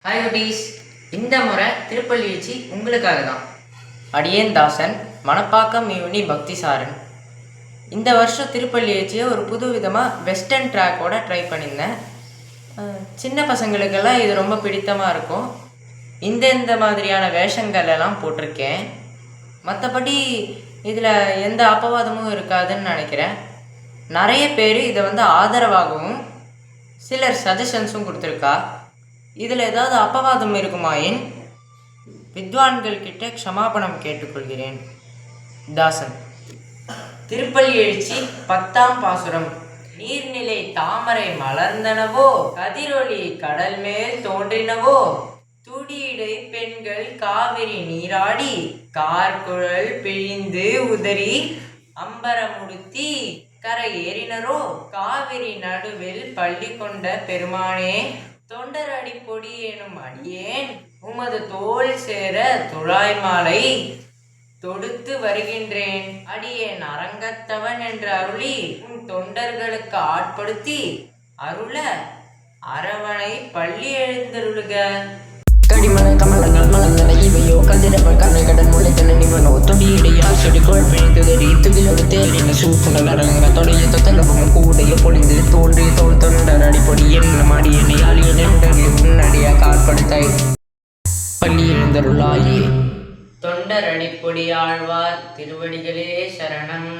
Hi குட்டீஸ், இந்த முறை திருப்பள்ளி எழுச்சி உங்களுக்காக தான். அடியேன் தாசன், மணப்பாக்கம் யூனி பக்திசாரன். இந்த வருஷம் திருப்பள்ளி எழுச்சியை ஒரு புது விதமாக வெஸ்டர்ன் ட்ராக்கோட ட்ரை பண்ணியிருந்தேன். சின்ன பசங்களுக்கெல்லாம் இது ரொம்ப பிடித்தமாக இருக்கும். இந்த மாதிரியான வேஷங்கள் எல்லாம் போட்டிருக்கேன். மற்றபடி இதில் எந்த அப்பவாதமும் இருக்காதுன்னு நினைக்கிறேன். நிறைய பேர் இதை ஆதரவாகவும் சிலர் சஜஷன்ஸும் கொடுத்துருக்கா. இதில் ஏதாவது அப்பவாதம் இருக்குமாயின் வித்வான்கள் கிட்ட க்ஷமாபணம் கேட்டுக்கொள்கிறேன். தாசன். திருப்பள்ளி எழுச்சி 10ஆம் பாசுரம். நீர்நிலை தாமரை மலர்ந்தனவோ, கதிரொளி கடல் மேல் தோன்றினவோ, துடியடை பெண்கள் காவிரி நீராடி, கார்குழல் பிழிந்து உதறி அம்பரமுடுத்தி கரை ஏறினரோ, காவிரி நடுவில் பள்ளி கொண்ட பெருமானே, தொண்டர் அடி பொடி எனும் அடியேன் உமது தோல் சேர துழாய் மாலை தொடுத்து வருகின்றேன். அடியேன் அரங்கத்தவன் என்று அருளி உன் தொண்டர்களுக்கு ஆட்படுத்தி அருள அரவணை பள்ளி எழுந்தருளுக. கடிமலை கமலங்கள் மலர்ந்தன இவையோ, கதிரவன் கண்ணை கடன் முளை தனிவனோ, தொடியிடையால் செடி குழப்பிழித்துதறி துகிலவு தேரின சூப்புணல் அரங்க தொடைய தொத்தலவும் கூடைய பொழிந்து தோன்றிய தோல் தொண்டர் அடிப்பொடி என்னும் அடியனை அழிய நின்றி முன்னடியா காற்படுத்தாய் பள்ளி எழுந்தருளாயே. தொண்டர் அடிப்பொடி ஆழ்வார் திருவடிகளே சரணம்.